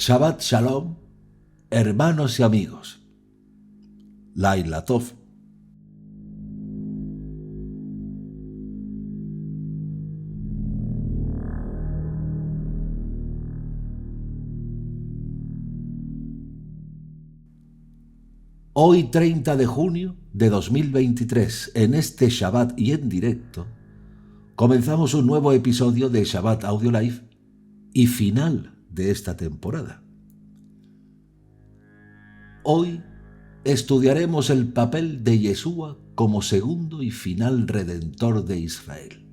Shabbat Shalom, hermanos y amigos. Laila Tov. Hoy 30 de junio de 2023, en este Shabbat y en directo, comenzamos un nuevo episodio de Shabbat Audio Live y final de esta temporada. Hoy estudiaremos el papel de Yeshua como segundo y final redentor de Israel.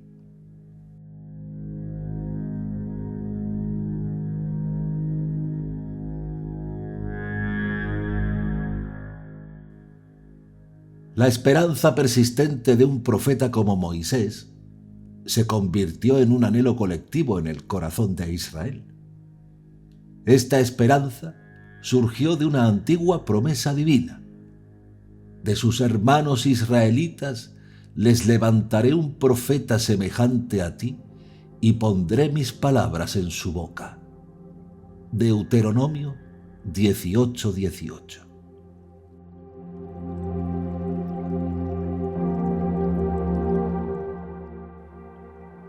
La esperanza persistente de un profeta como Moisés se convirtió en un anhelo colectivo en el corazón de Israel. Esta esperanza surgió de una antigua promesa divina. De sus hermanos israelitas les levantaré un profeta semejante a ti y pondré mis palabras en su boca. Deuteronomio 18:18.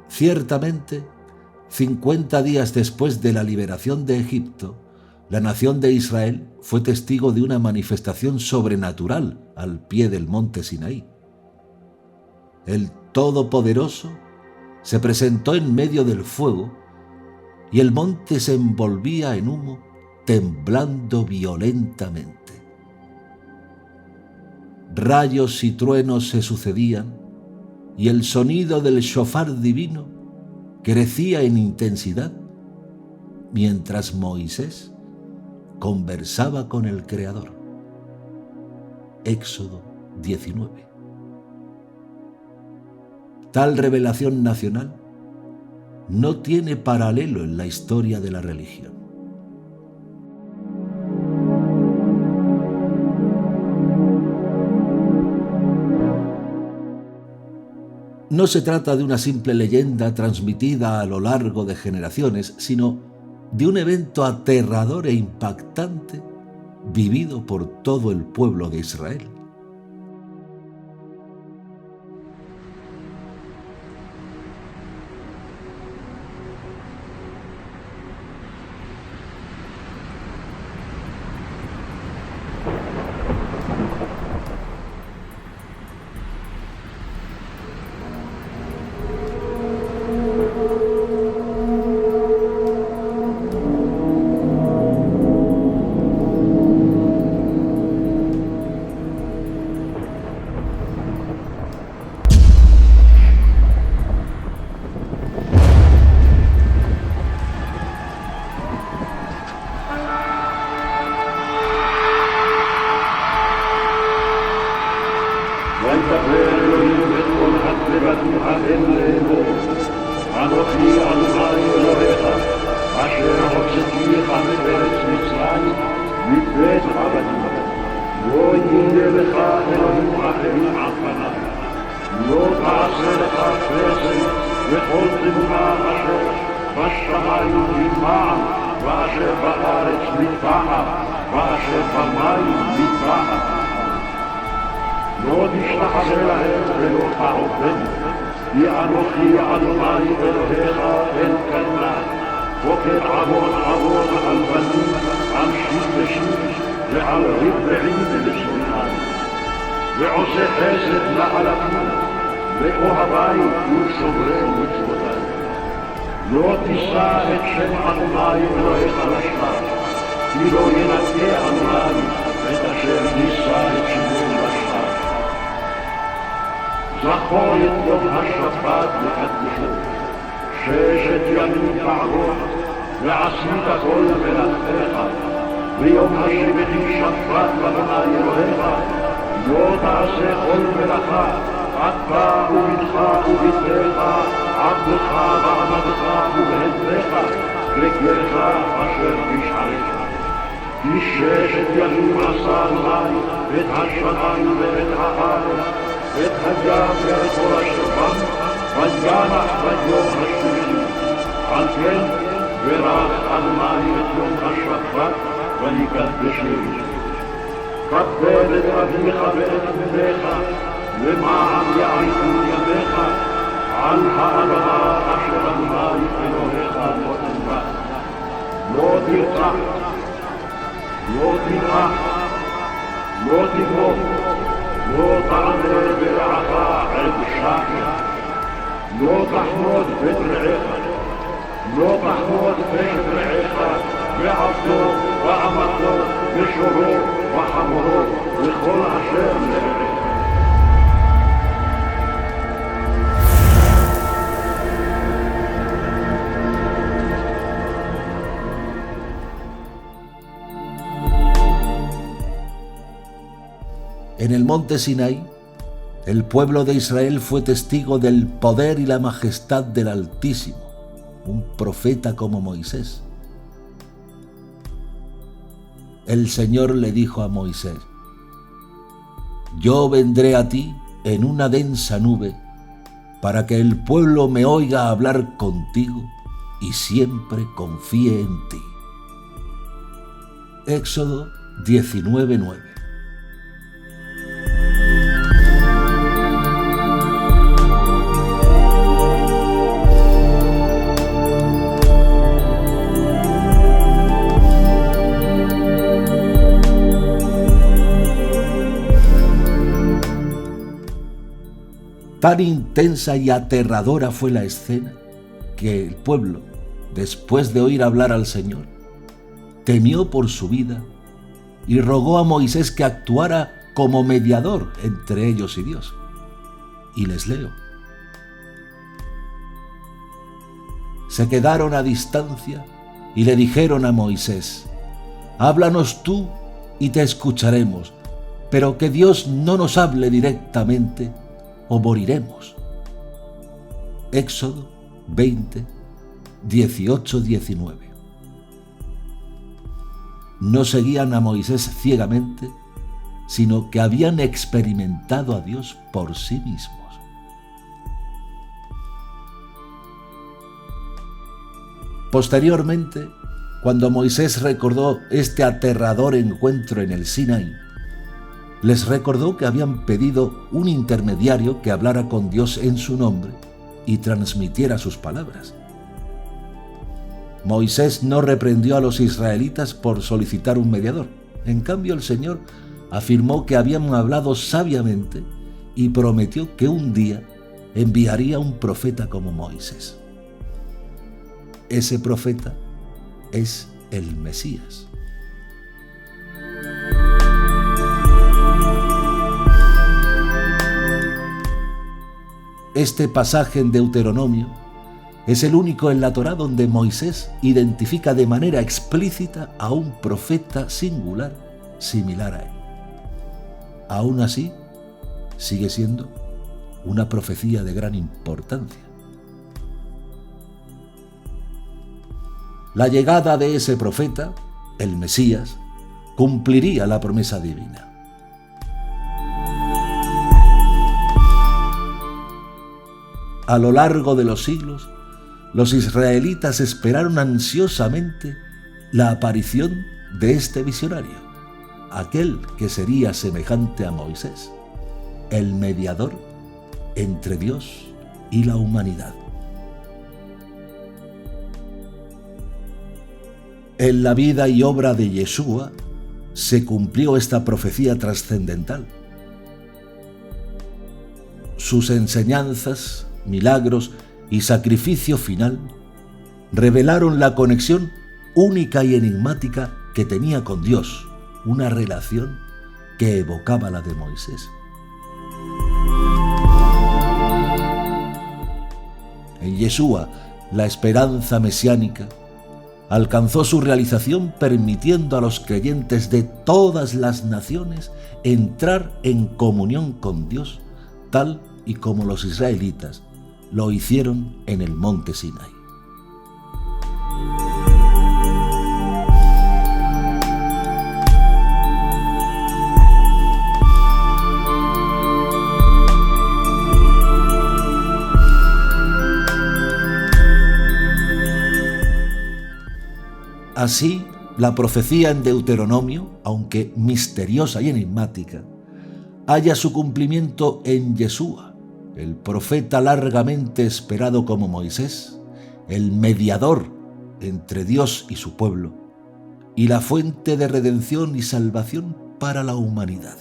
Ciertamente, 50 días después de la liberación de Egipto, la nación de Israel fue testigo de una manifestación sobrenatural al pie del monte Sinaí. El Todopoderoso se presentó en medio del fuego y el monte se envolvía en humo, temblando violentamente. Rayos y truenos se sucedían y el sonido del shofar divino crecía en intensidad mientras Moisés conversaba con el Creador. Éxodo 19. Tal revelación nacional no tiene paralelo en la historia de la religión. No se trata de una simple leyenda transmitida a lo largo de generaciones, sino de un evento aterrador e impactante vivido por todo el pueblo de Israel. לא תשלח להם ולא תעובם, כי אנוכי אדוני אלוהיך אל כנען, בוקר עוון עוון על בנים, על שיט ושיט, ועל רבעים לשמען. ועושה חסד לאלפים, לאוהבי ולשומרי מצוותי. לא תישא את שם אדוני אלוהיך לשווא, כי לא ינקה אדוני את אשר נישא את שמו לשווא. זכור את יום השבת לקדשו, 6 ימים תעבוד, ועשית כל מלאכתך, ויום השביעי שבת לאדוני אלוהיך, לא תעשה כל מלאכה, אתה ובתך ובתך, עבדך ועבדך ובהמתך, וגרך אשר בשעריך. כי 6 ימים עשה אדוני את השמיים ואת הארץ, את הים ואת כל השבם, וינח ביום השביעי. על כן בירך אדוני את יום השבת ויקדשהו. כבד את אביך ואת אמך, למען יעריכו ימיך, על האדמה אשר אדוני אלוהיך נותן לך. לא תרצח, לא תמרח, לא תבוא, לא תענה ברעך עד שקר, לא תחמוד בית רעך, לא תחמוד בית רעך, ועבדו ואמתו ושורו וחמורו וכל אשר לרעך. En el monte Sinaí, el pueblo de Israel fue testigo del poder y la majestad del Altísimo, un profeta como Moisés. El Señor le dijo a Moisés: yo vendré a ti en una densa nube para que el pueblo me oiga hablar contigo y siempre confíe en ti. Éxodo 19:9. Tan intensa y aterradora fue la escena que el pueblo, después de oír hablar al Señor, temió por su vida y rogó a Moisés que actuara como mediador entre ellos y Dios. Y les leo: se quedaron a distancia y le dijeron a Moisés: háblanos tú y te escucharemos, pero que Dios no nos hable directamente o moriremos. Éxodo 20, 18-19. No seguían a Moisés ciegamente, sino que habían experimentado a Dios por sí mismos. Posteriormente, cuando Moisés recordó este aterrador encuentro en el Sinaí, les recordó que habían pedido un intermediario que hablara con Dios en su nombre y transmitiera sus palabras. Moisés no reprendió a los israelitas por solicitar un mediador. En cambio, el Señor afirmó que habían hablado sabiamente y prometió que un día enviaría un profeta como Moisés. Ese profeta es el Mesías. Este pasaje en Deuteronomio es el único en la Torá donde Moisés identifica de manera explícita a un profeta singular similar a él. Aún así, sigue siendo una profecía de gran importancia. La llegada de ese profeta, el Mesías, cumpliría la promesa divina. A lo largo de los siglos, los israelitas esperaron ansiosamente la aparición de este visionario, aquel que sería semejante a Moisés, el mediador entre Dios y la humanidad. En la vida y obra de Yeshua se cumplió esta profecía trascendental. Sus enseñanzas, milagros y sacrificio final revelaron la conexión única y enigmática que tenía con Dios, una relación que evocaba la de Moisés. En Yeshua, la esperanza mesiánica alcanzó su realización permitiendo a los creyentes de todas las naciones entrar en comunión con Dios, tal y como los israelitas lo hicieron en el monte Sinaí. Así, la profecía en Deuteronomio, aunque misteriosa y enigmática, halla su cumplimiento en Yeshua, el profeta largamente esperado como Moisés, el mediador entre Dios y su pueblo, y la fuente de redención y salvación para la humanidad.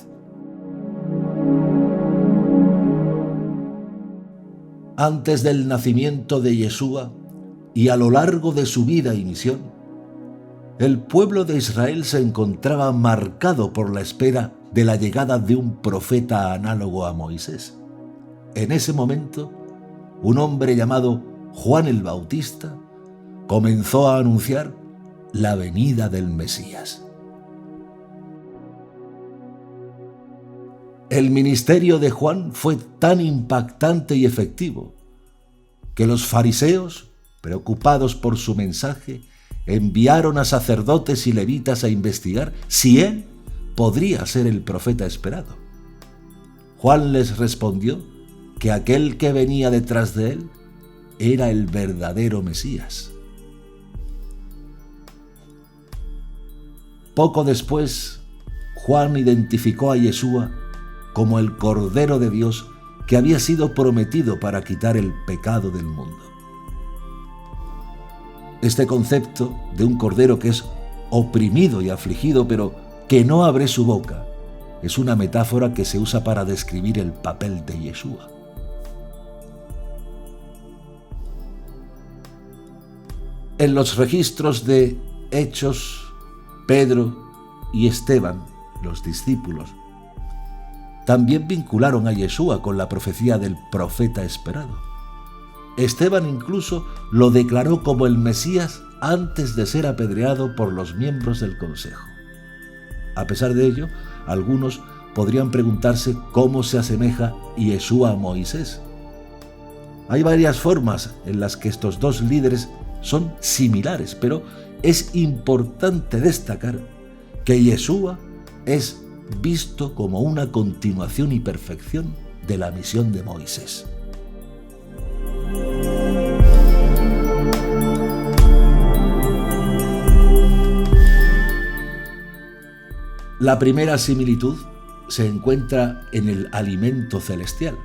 Antes del nacimiento de Yeshua y a lo largo de su vida y misión, el pueblo de Israel se encontraba marcado por la espera de la llegada de un profeta análogo a Moisés. En ese momento, un hombre llamado Juan el Bautista comenzó a anunciar la venida del Mesías. El ministerio de Juan fue tan impactante y efectivo que los fariseos, preocupados por su mensaje, enviaron a sacerdotes y levitas a investigar si él podría ser el profeta esperado. Juan les respondió que aquel que venía detrás de él era el verdadero Mesías. Poco después, Juan identificó a Yeshua como el Cordero de Dios que había sido prometido para quitar el pecado del mundo. Este concepto de un cordero que es oprimido y afligido, pero que no abre su boca, es una metáfora que se usa para describir el papel de Yeshua. En los registros de Hechos, Pedro y Esteban, los discípulos, también vincularon a Yeshua con la profecía del profeta esperado. Esteban incluso lo declaró como el Mesías antes de ser apedreado por los miembros del consejo. A pesar de ello, algunos podrían preguntarse cómo se asemeja Yeshua a Moisés. Hay varias formas en las que estos dos líderes son similares, pero es importante destacar que Yeshua es visto como una continuación y perfección de la misión de Moisés. La primera similitud se encuentra en el alimento celestial.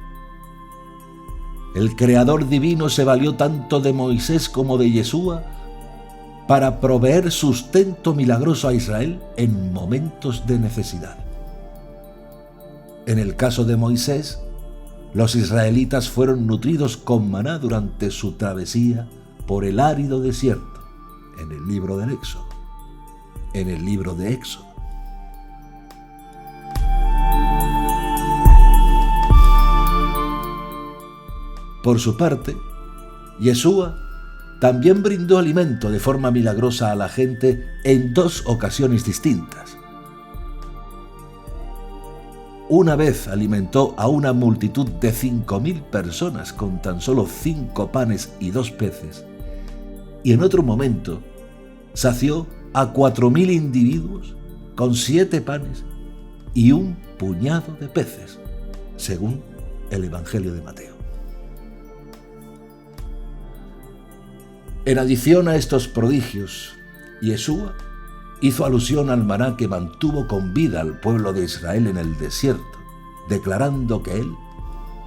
El Creador divino se valió tanto de Moisés como de Yeshua para proveer sustento milagroso a Israel en momentos de necesidad. En el caso de Moisés, los israelitas fueron nutridos con maná durante su travesía por el árido desierto, en el libro del Éxodo. En el libro de Éxodo. Por su parte, Yeshua también brindó alimento de forma milagrosa a la gente en dos ocasiones distintas. Una vez alimentó a una multitud de 5.000 personas con tan solo 5 panes y 2 peces, y en otro momento sació a 4.000 individuos con 7 panes y un puñado de peces, según el Evangelio de Mateo. En adición a estos prodigios, Yeshua hizo alusión al maná que mantuvo con vida al pueblo de Israel en el desierto, declarando que él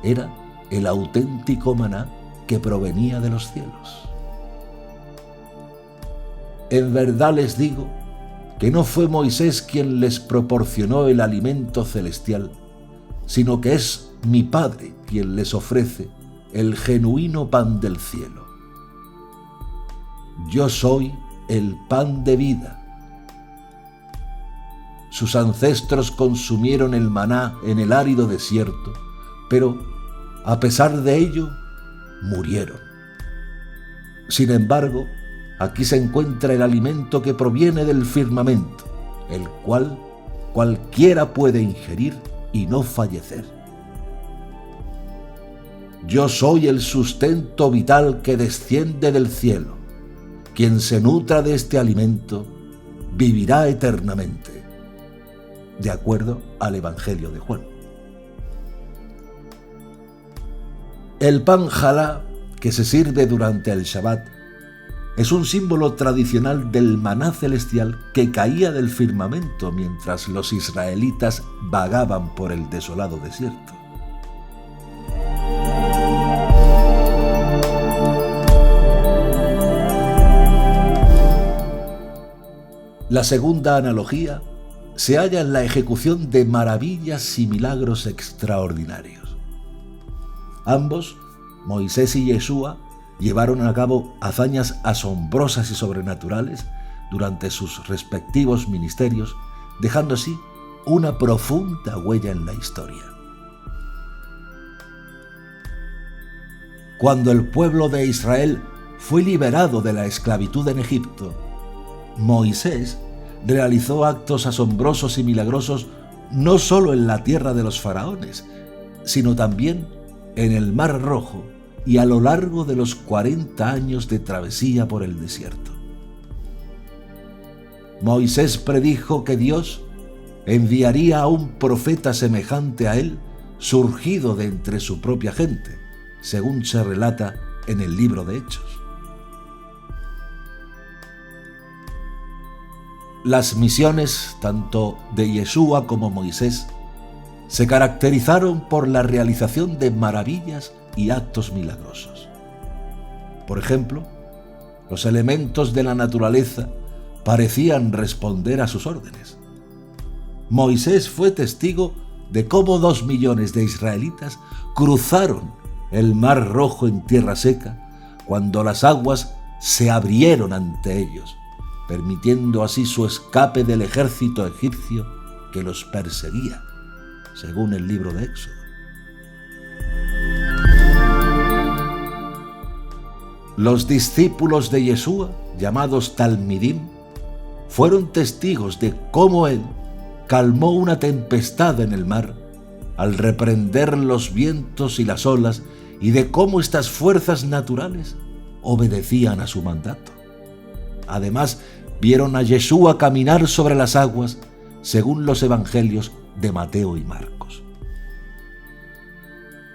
era el auténtico maná que provenía de los cielos. En verdad les digo que no fue Moisés quien les proporcionó el alimento celestial, sino que es mi Padre quien les ofrece el genuino pan del cielo. Yo soy el pan de vida. Sus ancestros consumieron el maná en el árido desierto, pero a pesar de ello, murieron. Sin embargo, aquí se encuentra el alimento que proviene del firmamento, el cual cualquiera puede ingerir y no fallecer. Yo soy el sustento vital que desciende del cielo. Quien se nutra de este alimento vivirá eternamente, de acuerdo al Evangelio de Juan. El pan jalá que se sirve durante el Shabbat es un símbolo tradicional del maná celestial que caía del firmamento mientras los israelitas vagaban por el desolado desierto. La segunda analogía se halla en la ejecución de maravillas y milagros extraordinarios. Ambos, Moisés y Yeshua, llevaron a cabo hazañas asombrosas y sobrenaturales durante sus respectivos ministerios, dejando así una profunda huella en la historia. Cuando el pueblo de Israel fue liberado de la esclavitud en Egipto, Moisés realizó actos asombrosos y milagrosos no solo en la tierra de los faraones, sino también en el Mar Rojo y a lo largo de los 40 años de travesía por el desierto. Moisés predijo que Dios enviaría a un profeta semejante a él, surgido de entre su propia gente, según se relata en el libro de Hechos. Las misiones, tanto de Yeshua como Moisés, se caracterizaron por la realización de maravillas y actos milagrosos. Por ejemplo, los elementos de la naturaleza parecían responder a sus órdenes. Moisés fue testigo de cómo 2 millones de israelitas cruzaron el Mar Rojo en tierra seca cuando las aguas se abrieron ante ellos, permitiendo así su escape del ejército egipcio que los perseguía, según el libro de Éxodo. Los discípulos de Yeshua, llamados Talmidim, fueron testigos de cómo él calmó una tempestad en el mar al reprender los vientos y las olas, y de cómo estas fuerzas naturales obedecían a su mandato. Además, vieron a Yeshua caminar sobre las aguas, según los evangelios de Mateo y Marcos.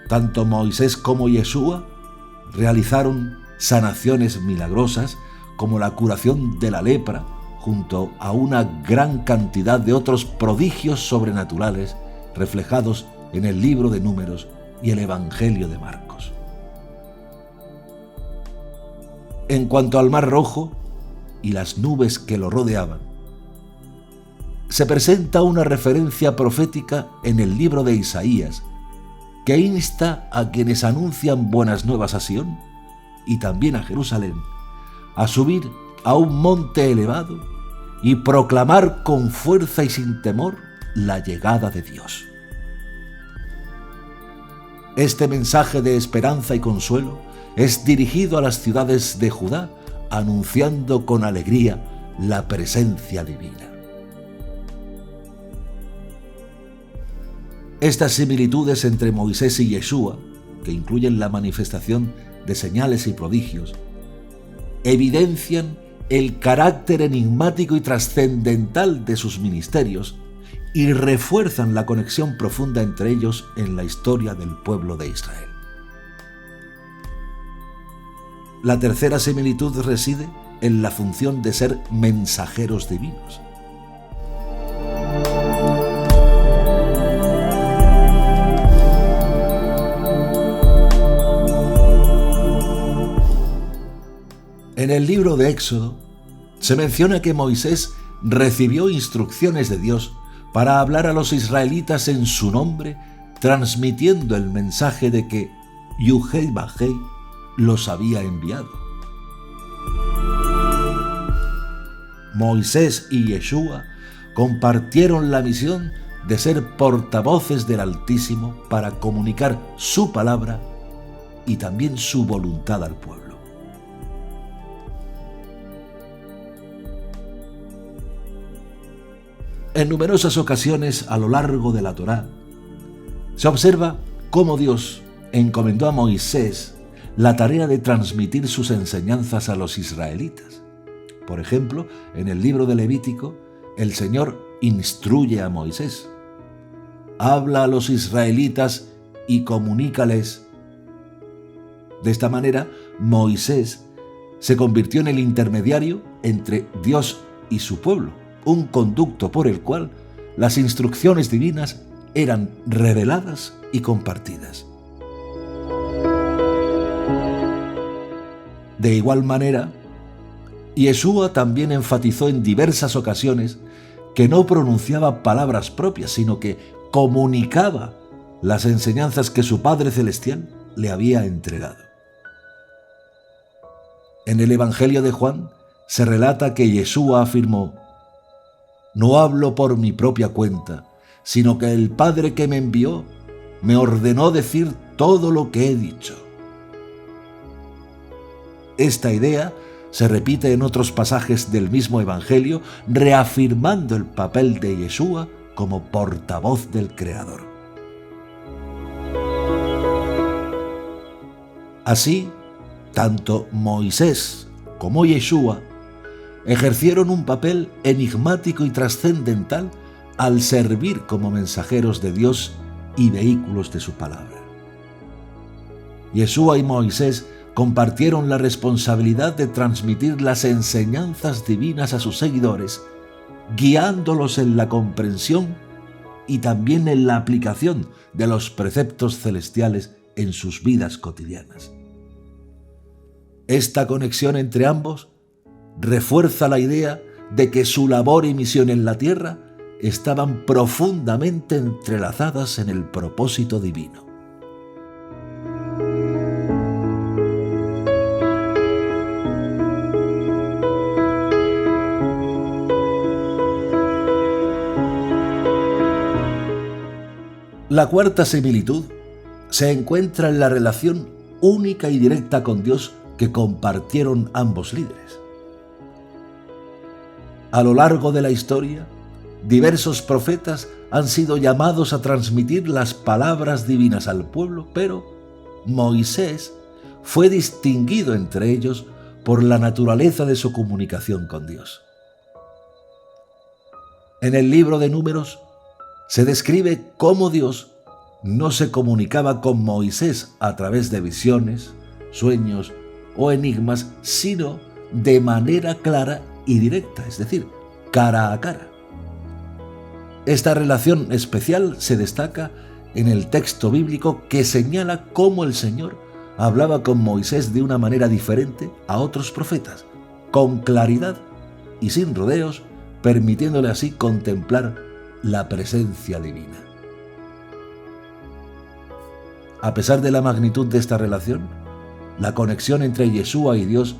Tanto Moisés como Yeshua realizaron sanaciones milagrosas como la curación de la lepra, junto a una gran cantidad de otros prodigios sobrenaturales reflejados en el libro de Números y el Evangelio de Marcos. En cuanto al Mar Rojo y las nubes que lo rodeaban, se presenta una referencia profética en el libro de Isaías que insta a quienes anuncian buenas nuevas a Sión y también a Jerusalén a subir a un monte elevado y proclamar con fuerza y sin temor la llegada de Dios. Este mensaje de esperanza y consuelo es dirigido a las ciudades de Judá, anunciando con alegría la presencia divina. Estas similitudes entre Moisés y Yeshua, que incluyen la manifestación de señales y prodigios, evidencian el carácter enigmático y trascendental de sus ministerios y refuerzan la conexión profunda entre ellos en la historia del pueblo de Israel. La tercera similitud reside en la función de ser mensajeros divinos. En el libro de Éxodo se menciona que Moisés recibió instrucciones de Dios para hablar a los israelitas en su nombre, transmitiendo el mensaje de que Yuhei Bajei los había enviado. Moisés y Yeshua compartieron la misión de ser portavoces del Altísimo para comunicar su palabra y también su voluntad al pueblo. En numerosas ocasiones a lo largo de la Torá se observa cómo Dios encomendó a Moisés la tarea de transmitir sus enseñanzas a los israelitas. Por ejemplo, en el libro de Levítico, el Señor instruye a Moisés: habla a los israelitas y comunícales. De esta manera, Moisés se convirtió en el intermediario entre Dios y su pueblo, un conducto por el cual las instrucciones divinas eran reveladas y compartidas. De igual manera, Yeshua también enfatizó en diversas ocasiones que no pronunciaba palabras propias, sino que comunicaba las enseñanzas que su Padre Celestial le había entregado. En el Evangelio de Juan se relata que Yeshua afirmó: «No hablo por mi propia cuenta, sino que el Padre que me envió me ordenó decir todo lo que he dicho». Esta idea se repite en otros pasajes del mismo Evangelio, reafirmando el papel de Yeshua como portavoz del Creador. Así, tanto Moisés como Yeshua ejercieron un papel enigmático y trascendental al servir como mensajeros de Dios y vehículos de su palabra. Yeshua y Moisés compartieron la responsabilidad de transmitir las enseñanzas divinas a sus seguidores, guiándolos en la comprensión y también en la aplicación de los preceptos celestiales en sus vidas cotidianas. Esta conexión entre ambos refuerza la idea de que su labor y misión en la tierra estaban profundamente entrelazadas en el propósito divino. La cuarta similitud se encuentra en la relación única y directa con Dios que compartieron ambos líderes. A lo largo de la historia, diversos profetas han sido llamados a transmitir las palabras divinas al pueblo, pero Moisés fue distinguido entre ellos por la naturaleza de su comunicación con Dios. En el libro de Números se describe cómo Dios no se comunicaba con Moisés a través de visiones, sueños o enigmas, sino de manera clara y directa, es decir, cara a cara. Esta relación especial se destaca en el texto bíblico que señala cómo el Señor hablaba con Moisés de una manera diferente a otros profetas, con claridad y sin rodeos, permitiéndole así contemplar la presencia divina. A pesar de la magnitud de esta relación, la conexión entre Yeshua y Dios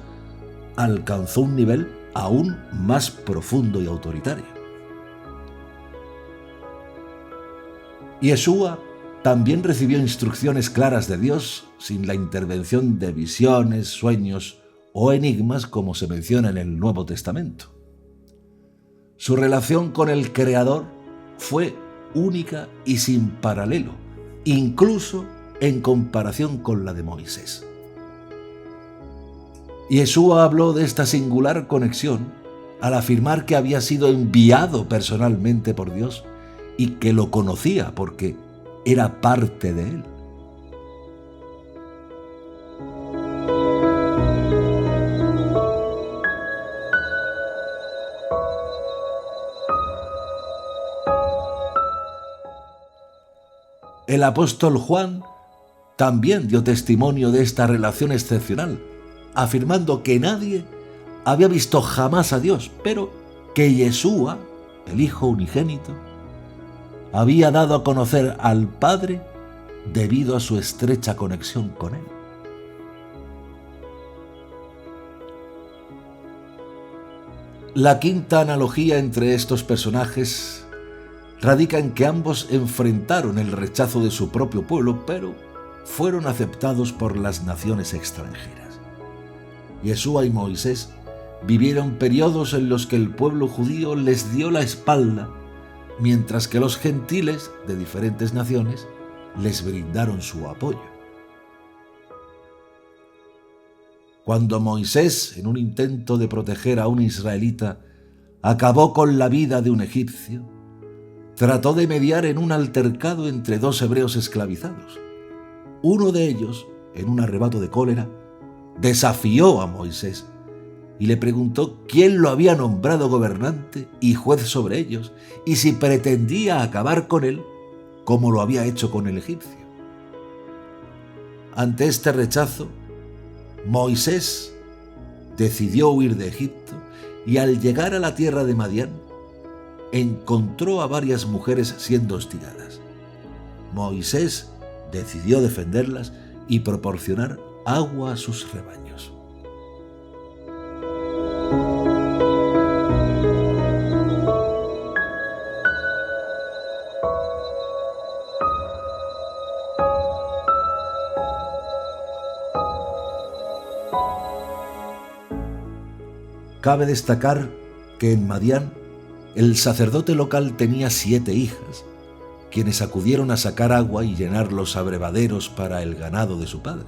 alcanzó un nivel aún más profundo y autoritario. Yeshua también recibió instrucciones claras de Dios sin la intervención de visiones, sueños o enigmas como se menciona en el Nuevo Testamento. Su relación con el Creador fue única y sin paralelo, incluso en comparación con la de Moisés. Yeshua habló de esta singular conexión al afirmar que había sido enviado personalmente por Dios y que lo conocía porque era parte de él. El apóstol Juan también dio testimonio de esta relación excepcional, afirmando que nadie había visto jamás a Dios, pero que Yeshua, el Hijo unigénito, había dado a conocer al Padre debido a su estrecha conexión con Él. La quinta analogía entre estos personajes radica en que ambos enfrentaron el rechazo de su propio pueblo, pero fueron aceptados por las naciones extranjeras. Yeshua y Moisés vivieron periodos en los que el pueblo judío les dio la espalda, mientras que los gentiles de diferentes naciones les brindaron su apoyo. Cuando Moisés, en un intento de proteger a un israelita, acabó con la vida de un egipcio, trató de mediar en un altercado entre dos hebreos esclavizados. Uno de ellos, en un arrebato de cólera, desafió a Moisés y le preguntó quién lo había nombrado gobernante y juez sobre ellos y si pretendía acabar con él como lo había hecho con el egipcio. Ante este rechazo, Moisés decidió huir de Egipto y al llegar a la tierra de Madián, encontró a varias mujeres siendo hostigadas. Moisés decidió defenderlas y proporcionar agua a sus rebaños. Cabe destacar que en Madián el sacerdote local tenía 7 hijas, quienes acudieron a sacar agua y llenar los abrevaderos para el ganado de su padre.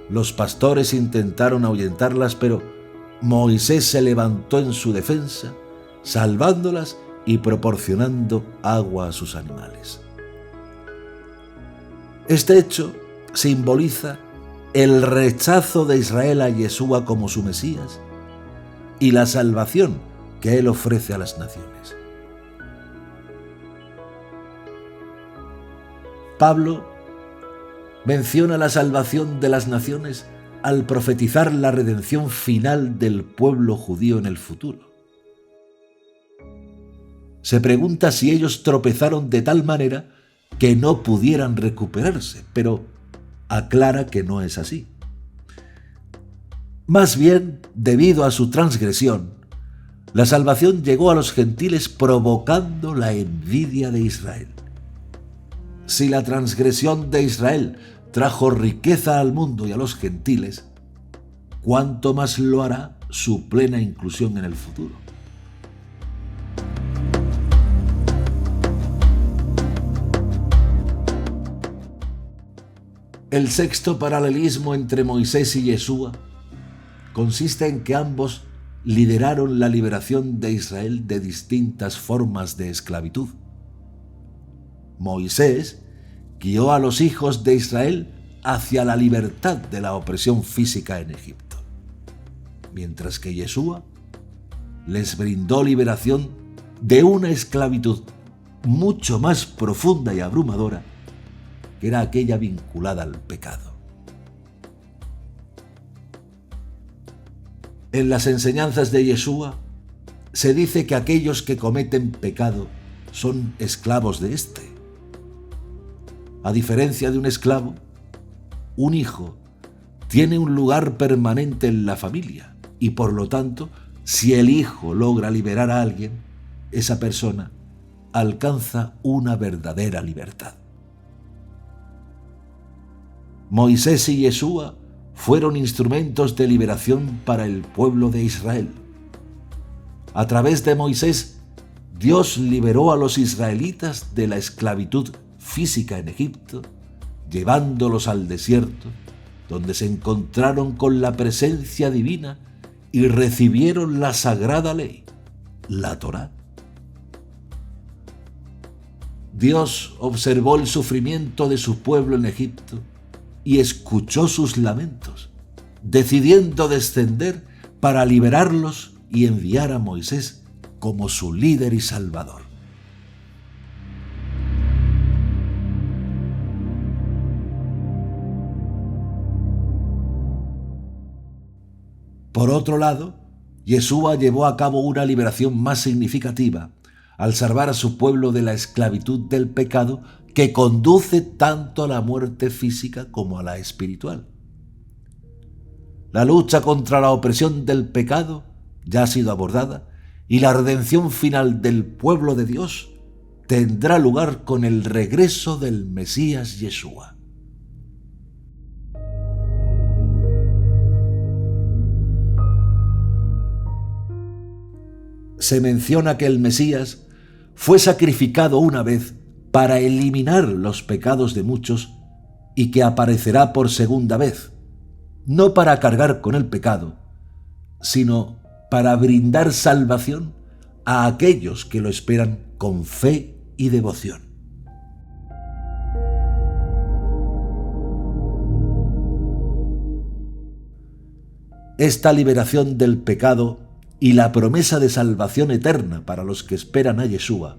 Los pastores intentaron ahuyentarlas, pero Moisés se levantó en su defensa, salvándolas y proporcionando agua a sus animales. Este hecho simboliza el rechazo de Israel a Yeshua como su Mesías y la salvación que él ofrece a las naciones. Pablo menciona la salvación de las naciones al profetizar la redención final del pueblo judío en el futuro. Se pregunta si ellos tropezaron de tal manera que no pudieran recuperarse, pero aclara que no es así. Más bien, debido a su transgresión, la salvación llegó a los gentiles provocando la envidia de Israel. Si la transgresión de Israel trajo riqueza al mundo y a los gentiles, ¿cuánto más lo hará su plena inclusión en el futuro? El sexto paralelismo entre Moisés y Yeshua consiste en que ambos lideraron la liberación de Israel de distintas formas de esclavitud. Moisés guió a los hijos de Israel hacia la libertad de la opresión física en Egipto, mientras que Yeshua les brindó liberación de una esclavitud mucho más profunda y abrumadora, que era aquella vinculada al pecado. En las enseñanzas de Yeshua se dice que aquellos que cometen pecado son esclavos de éste. A diferencia de un esclavo, un hijo tiene un lugar permanente en la familia y por lo tanto, si el hijo logra liberar a alguien, esa persona alcanza una verdadera libertad. Moisés y Yeshua fueron instrumentos de liberación para el pueblo de Israel. A través de Moisés, Dios liberó a los israelitas de la esclavitud física en Egipto, llevándolos al desierto, donde se encontraron con la presencia divina y recibieron la sagrada ley, la Torá. Dios observó el sufrimiento de su pueblo en Egipto y escuchó sus lamentos, decidiendo descender para liberarlos y enviar a Moisés como su líder y salvador. Por otro lado, Yeshua llevó a cabo una liberación más significativa al salvar a su pueblo de la esclavitud del pecado que conduce tanto a la muerte física como a la espiritual. La lucha contra la opresión del pecado ya ha sido abordada y la redención final del pueblo de Dios tendrá lugar con el regreso del Mesías Yeshua. Se menciona que el Mesías fue sacrificado una vez para eliminar los pecados de muchos y que aparecerá por segunda vez, no para cargar con el pecado, sino para brindar salvación a aquellos que lo esperan con fe y devoción. Esta liberación del pecado y la promesa de salvación eterna para los que esperan a Yeshua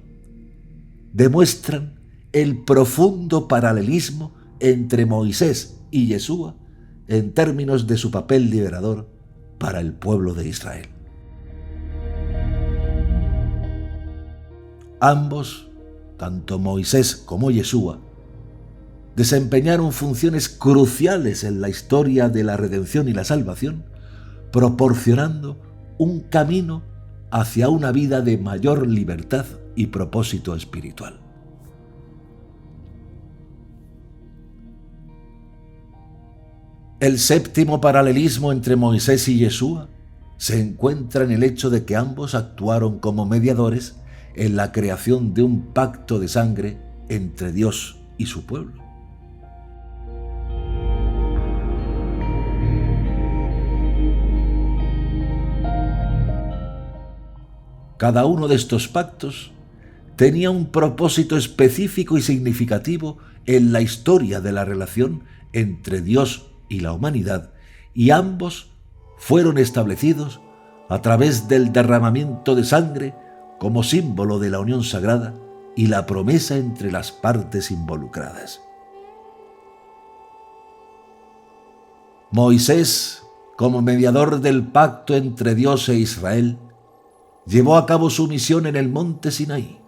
demuestran el profundo paralelismo entre Moisés y Yeshua en términos de su papel liberador para el pueblo de Israel. Ambos, tanto Moisés como Yeshua, desempeñaron funciones cruciales en la historia de la redención y la salvación, proporcionando un camino hacia una vida de mayor libertad y propósito espiritual. El séptimo paralelismo entre Moisés y Yeshua se encuentra en el hecho de que ambos actuaron como mediadores en la creación de un pacto de sangre entre Dios y su pueblo. Cada uno de estos pactos tenía un propósito específico y significativo en la historia de la relación entre Dios y la humanidad, y ambos fueron establecidos a través del derramamiento de sangre como símbolo de la unión sagrada y la promesa entre las partes involucradas. Moisés, como mediador del pacto entre Dios e Israel, llevó a cabo su misión en el monte Sinaí.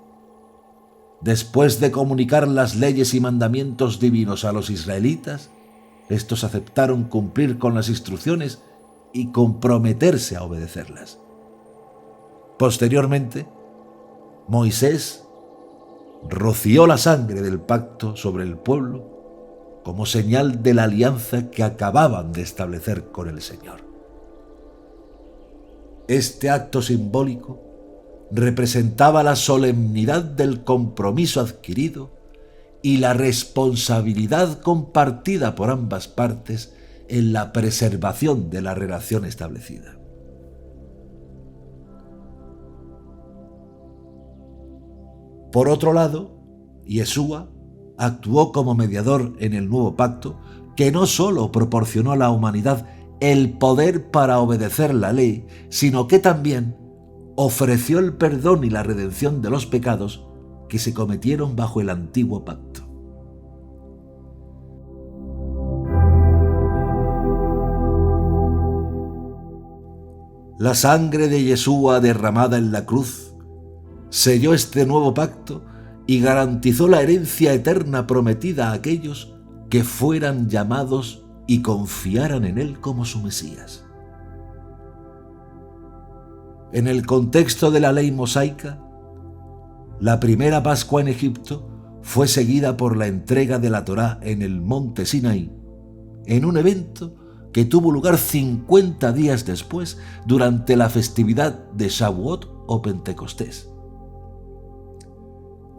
Después de comunicar las leyes y mandamientos divinos a los israelitas, estos aceptaron cumplir con las instrucciones y comprometerse a obedecerlas. Posteriormente, Moisés roció la sangre del pacto sobre el pueblo como señal de la alianza que acababan de establecer con el Señor. Este acto simbólico representaba la solemnidad del compromiso adquirido y la responsabilidad compartida por ambas partes en la preservación de la relación establecida. Por otro lado, Yeshua actuó como mediador en el nuevo pacto, que no solo proporcionó a la humanidad el poder para obedecer la ley, sino que también ofreció el perdón y la redención de los pecados que se cometieron bajo el antiguo pacto. La sangre de Yeshua derramada en la cruz selló este nuevo pacto y garantizó la herencia eterna prometida a aquellos que fueran llamados y confiaran en él como su Mesías. En el contexto de la ley mosaica, la primera Pascua en Egipto fue seguida por la entrega de la Torá en el monte Sinaí, en un evento que tuvo lugar 50 días después, durante la festividad de Shavuot o Pentecostés.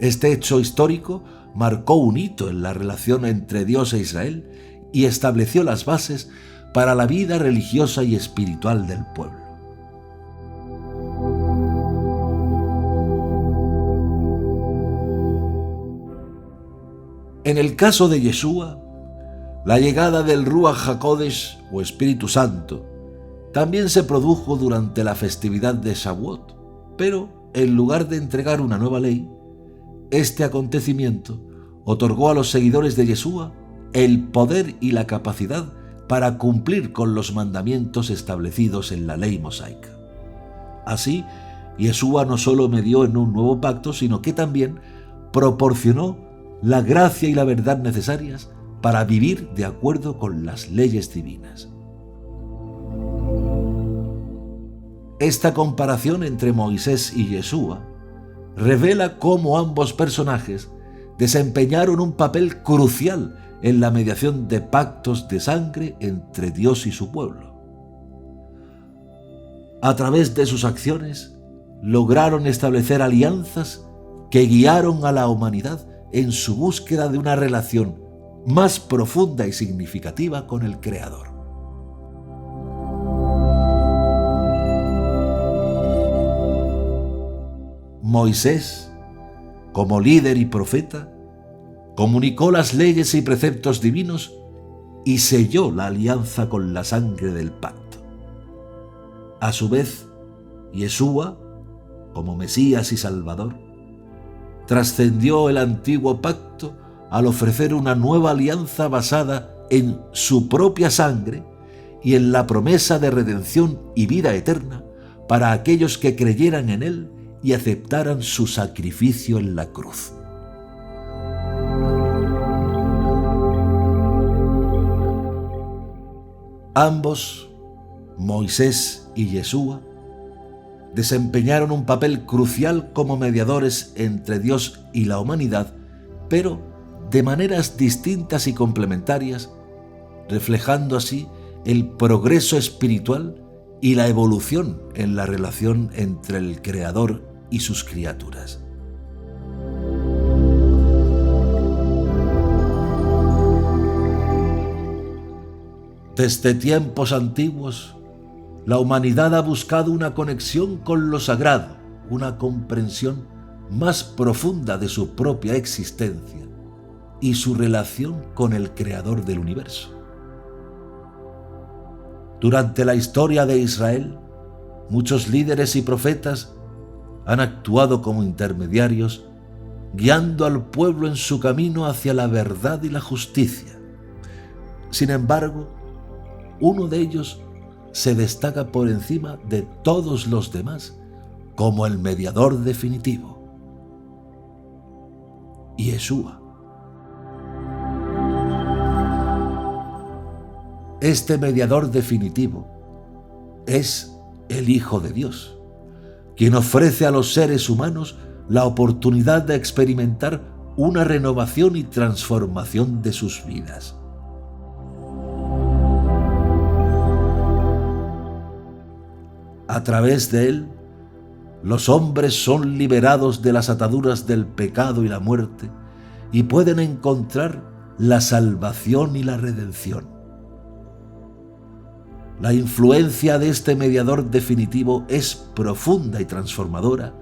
Este hecho histórico marcó un hito en la relación entre Dios e Israel y estableció las bases para la vida religiosa y espiritual del pueblo. En el caso de Yeshua, la llegada del Ruach HaKodesh o Espíritu Santo también se produjo durante la festividad de Shavuot, pero en lugar de entregar una nueva ley, este acontecimiento otorgó a los seguidores de Yeshua el poder y la capacidad para cumplir con los mandamientos establecidos en la ley mosaica. Así, Yeshua no solo medió en un nuevo pacto, sino que también proporcionó la gracia y la verdad necesarias para vivir de acuerdo con las leyes divinas. Esta comparación entre Moisés y Yeshua revela cómo ambos personajes desempeñaron un papel crucial en la mediación de pactos de sangre entre Dios y su pueblo. A través de sus acciones, lograron establecer alianzas que guiaron a la humanidad en su búsqueda de una relación más profunda y significativa con el Creador. Moisés, como líder y profeta, comunicó las leyes y preceptos divinos y selló la alianza con la sangre del pacto. A su vez, Yeshua, como Mesías y Salvador, trascendió el antiguo pacto al ofrecer una nueva alianza basada en su propia sangre y en la promesa de redención y vida eterna para aquellos que creyeran en él y aceptaran su sacrificio en la cruz. Ambos, Moisés y Yeshua, desempeñaron un papel crucial como mediadores entre Dios y la humanidad, pero de maneras distintas y complementarias, reflejando así el progreso espiritual y la evolución en la relación entre el Creador y sus criaturas. Desde tiempos antiguos, la humanidad ha buscado una conexión con lo sagrado, una comprensión más profunda de su propia existencia y su relación con el Creador del universo. Durante la historia de Israel, muchos líderes y profetas han actuado como intermediarios, guiando al pueblo en su camino hacia la verdad y la justicia. Sin embargo, uno de ellos se destaca por encima de todos los demás como el mediador definitivo: Yeshua. Este mediador definitivo es el Hijo de Dios, quien ofrece a los seres humanos la oportunidad de experimentar una renovación y transformación de sus vidas. A través de él, los hombres son liberados de las ataduras del pecado y la muerte y pueden encontrar la salvación y la redención. La influencia de este mediador definitivo es profunda y transformadora,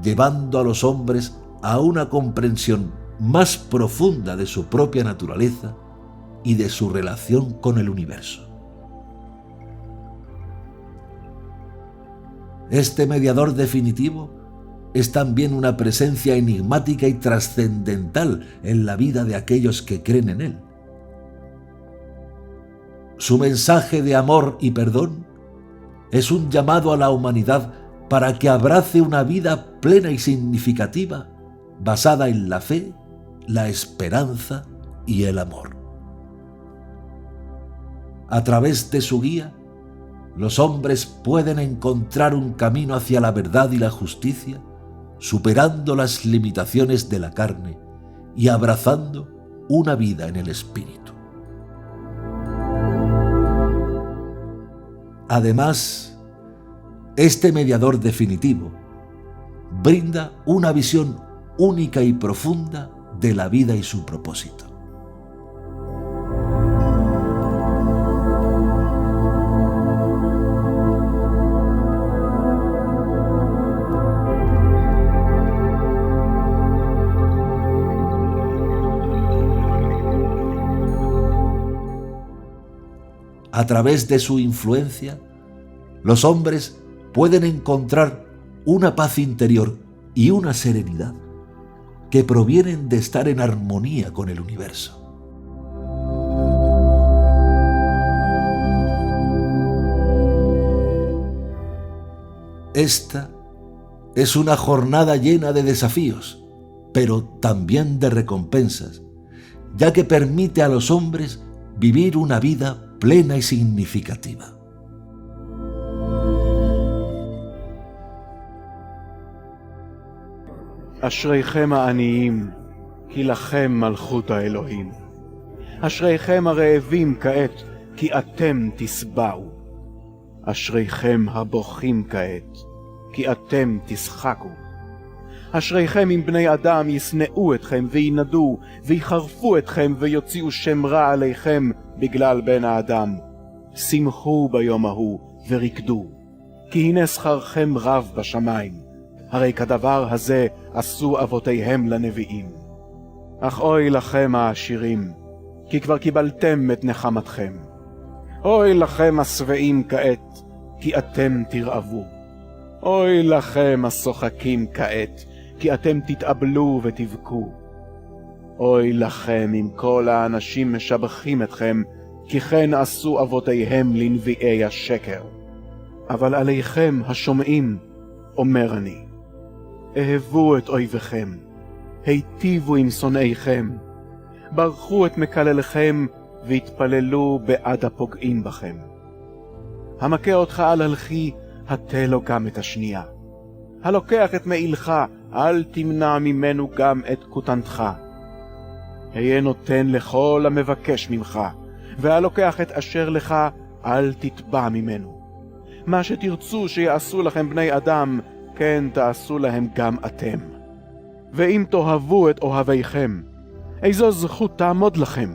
llevando a los hombres a una comprensión más profunda de su propia naturaleza y de su relación con el universo. Este mediador definitivo es también una presencia enigmática y trascendental en la vida de aquellos que creen en él. Su mensaje de amor y perdón es un llamado a la humanidad para que abrace una vida plena y significativa, basada en la fe, la esperanza y el amor. A través de su guía, los hombres pueden encontrar un camino hacia la verdad y la justicia, superando las limitaciones de la carne y abrazando una vida en el espíritu. Además, este mediador definitivo brinda una visión única y profunda de la vida y su propósito. A través de su influencia, los hombres pueden encontrar una paz interior y una serenidad que provienen de estar en armonía con el universo. Esta es una jornada llena de desafíos, pero también de recompensas, ya que permite a los hombres vivir una vida plena y significativa. אשריכם העניים, כי לכם מלכות האלוהים. אשריכם הרעבים כעת, כי אתם תשבעו. אשריכם הבוכים כעת, כי אתם תשחקו. אשריכם אם בני אדם ישנאו אתכם וינדו, ויחרפו אתכם ויוציאו שם רע עליכם בגלל בן האדם. שמחו ביום ההוא ורקדו, כי הנה שכרכם רב בשמיים. הרי כדבר הזה עשו אבותיהם לנביאים. אך אוי לכם העשירים, כי כבר קיבלתם את נחמתכם. אוי לכם השבעים כעת, כי אתם תרעבו. אוי לכם השוחקים כעת, כי אתם תתאבלו ותבכו. אוי לכם אם כל האנשים משבחים אתכם, כי כן עשו אבותיהם לנביאי השקר. אבל עליכם השומעים, אומר אני, אהבו את אויביכם, היטיבו עם שונאיכם, ברכו את מקללכם והתפללו בעד הפוגעים בכם. המכה אותך על הלכי, הטה לו גם את השנייה. הלוקח את מעילך, אל תמנע ממנו גם את כותנתך. היה נותן לכל המבקש ממך, והלוקח את אשר לך, אל תתבע ממנו. מה שתרצו שיעשו לכם בני אדם, כן תעשו להם גם אתם. ואם תאהבו את אוהביכם, איזו זכות תעמוד לכם?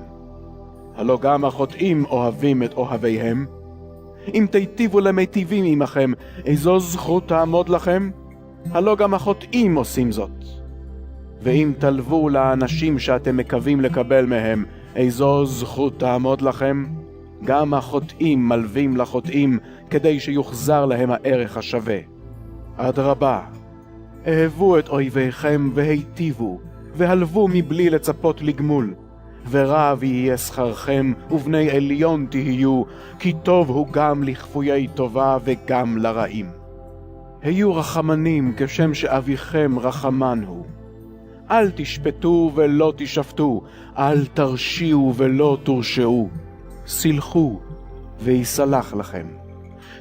הלא גם החוטאים אוהבים את אוהביהם. אם תיטיבו למיטיבים עמכם, איזו זכות תעמוד לכם? הלא גם החוטאים עושים זאת. ואם תלוו לאנשים שאתם מקווים לקבל מהם, איזו זכות תעמוד לכם? גם החוטאים מלווים לחוטאים, כדי שיוחזר להם הערך השווה. אדרבה, אהבו את אויביכם והיטיבו, והלוו מבלי לצפות לגמול. ורב יהיה שכרכם, ובני עליון תהיו, כי טוב הוא גם לכפויי טובה וגם לרעים. היו רחמנים כשם שאביכם רחמן הוא. אל תשפטו ולא תשפטו, אל תרשיעו ולא תורשעו. סלחו ויסלח לכם.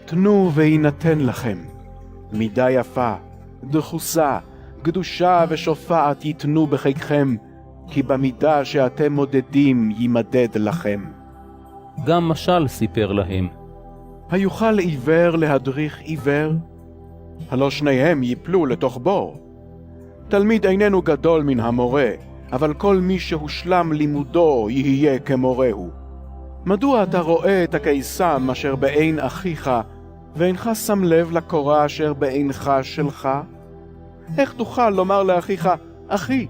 תנו וינתן לכם. מידה יפה, דחוסה, קדושה ושופעת ייתנו בחיקכם, כי במידה שאתם מודדים יימדד לכם. גם משל סיפר להם. היוכל עיוור להדריך עיוור? הלא שניהם ייפלו לתוך בור. תלמיד איננו גדול מן המורה, אבל כל מי שהושלם לימודו יהיה כמורהו. מדוע אתה רואה את הקיסם אשר בעין אחיך, ואינך שם לב לקורה אשר בעינך שלך? איך תוכל לומר לאחיך, אחי,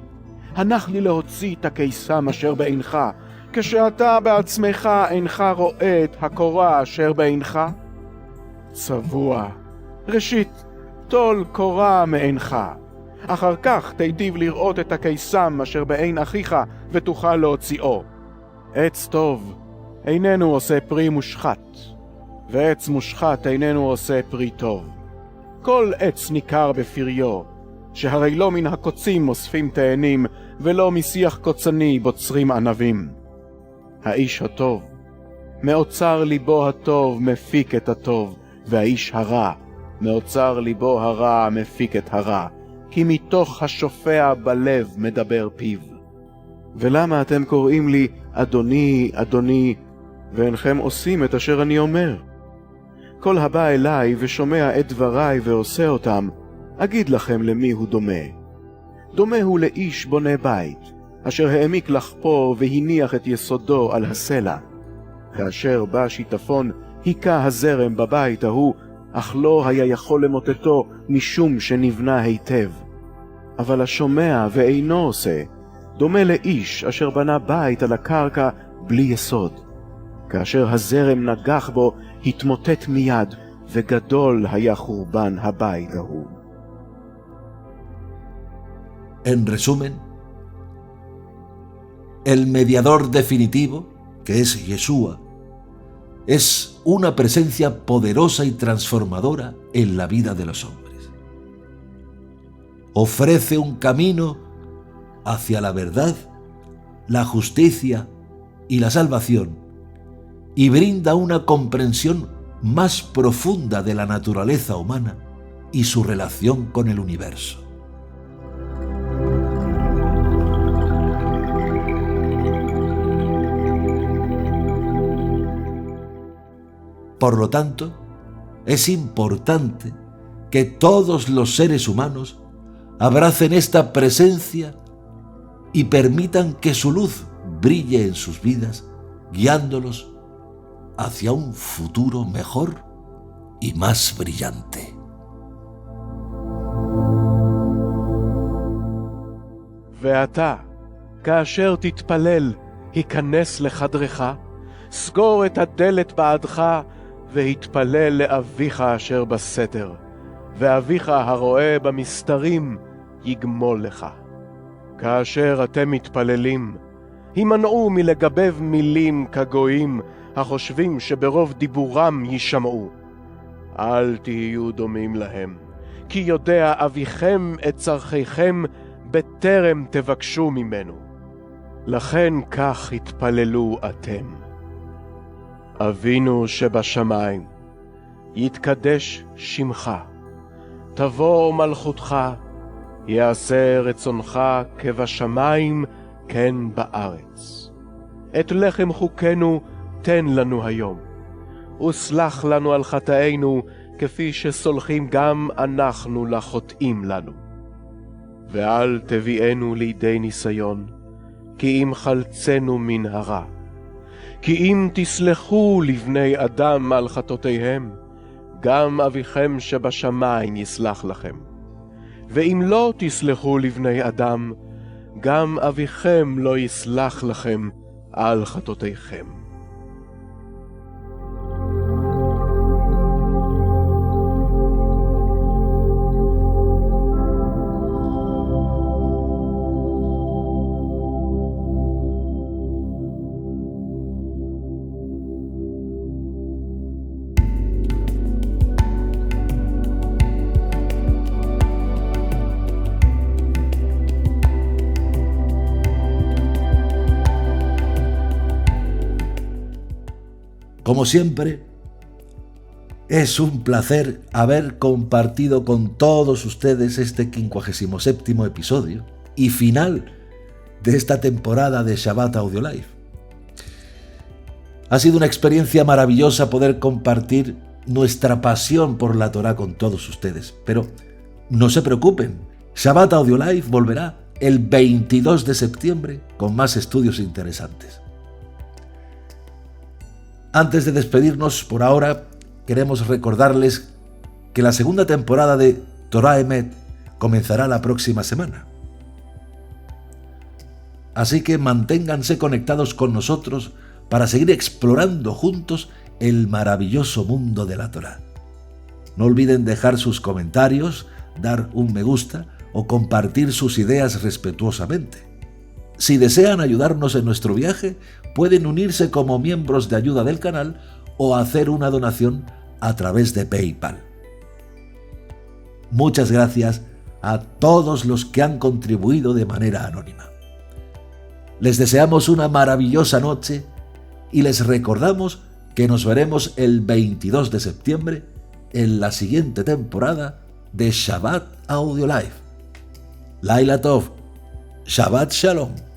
הנח לי להוציא את הקיסם אשר בעינך, כשאתה בעצמך אינך רואה את הקורה אשר בעינך? צבוע, ראשית, טול קורה מעינך, אחר כך תיטיב לראות את הקיסם אשר בעין אחיך ותוכל להוציאו. עץ טוב איננו עושה פרי מושחת, ועץ מושחת איננו עושה פרי טוב. כל עץ ניכר בפריו, שהרי לא מן הקוצים אוספים תאנים, ולא משיח קוצני בוצרים ענבים. האיש הטוב, מאוצר ליבו הטוב מפיק את הטוב, והאיש הרע, מאוצר ליבו הרע מפיק את הרע, כי מתוך השופע בלב מדבר פיו. ולמה אתם קוראים לי אדוני, אדוני, ואינכם עושים את אשר אני אומר? כל הבא אליי ושומע את דבריי ועושה אותם, אגיד לכם למי הוא דומה. דומה הוא לאיש בונה בית, אשר העמיק לחפו והניח את יסודו על הסלע. כאשר בא שיטפון, היכה הזרם בבית ההוא, אך לא היה יכול למוטטו משום שנבנה היטב. אבל השומע ואינו עושה, דומה לאיש אשר בנה בית על הקרקע בלי יסוד. כאשר הזרם נגח בו, התמוטט מיד, וגדול היה חורבן הבית ההוא. En resumen, el mediador definitivo, que es Yeshua, es una presencia poderosa y transformadora en la vida de los hombres. Ofrece un camino hacia la verdad, la justicia y la salvación, y brinda una comprensión más profunda de la naturaleza humana y su relación con el universo. Por lo tanto, es importante que todos los seres humanos abracen esta presencia y permitan que su luz brille en sus vidas, guiándolos hacia un futuro mejor y más brillante. ואתה, כאשר תתפלל, היכנס לחדרך, סגור את הדלת בעדך, והתפלל לאביך אשר בסתר, ואביך הרואה במסתרים יגמול לך. כאשר אתם מתפללים, הימנעו מלגבב מילים כגויים החושבים שברוב דיבורם יישמעו. אל תהיו דומים להם, כי יודע אביכם את צרכיכם בטרם תבקשו ממנו. לכן כך התפללו אתם. אבינו שבשמיים, יתקדש שמך, תבוא מלכותך, יעשה רצונך כבשמיים כן בארץ. את לחם חוקנו תן לנו היום, וסלח לנו על חטאינו כפי שסולחים גם אנחנו לחוטאים לנו. ואל תביאנו לידי ניסיון, כי אם חלצנו מן הרע. כי אם תסלחו לבני אדם על חטאותיהם, גם אביכם שבשמיים יסלח לכם. ואם לא תסלחו לבני אדם, גם אביכם לא יסלח לכם על חטאותיכם. Como siempre, es un placer haber compartido con todos ustedes este 57º episodio y final de esta temporada de Shabbat Audio Live. Ha sido una experiencia maravillosa poder compartir nuestra pasión por la Torá con todos ustedes, pero no se preocupen, Shabbat Audio Live volverá el 22 de septiembre con más estudios interesantes. Antes de despedirnos por ahora, queremos recordarles que la segunda temporada de Torah Emet comenzará la próxima semana. Así que manténganse conectados con nosotros para seguir explorando juntos el maravilloso mundo de la Torá. No olviden dejar sus comentarios, dar un me gusta o compartir sus ideas respetuosamente. Si desean ayudarnos en nuestro viaje, pueden unirse como miembros de ayuda del canal o hacer una donación a través de PayPal. Muchas gracias a todos los que han contribuido de manera anónima. Les deseamos una maravillosa noche y les recordamos que nos veremos el 22 de septiembre en la siguiente temporada de Shabbat Audio Live. Laila Tov, Shabbat Shalom.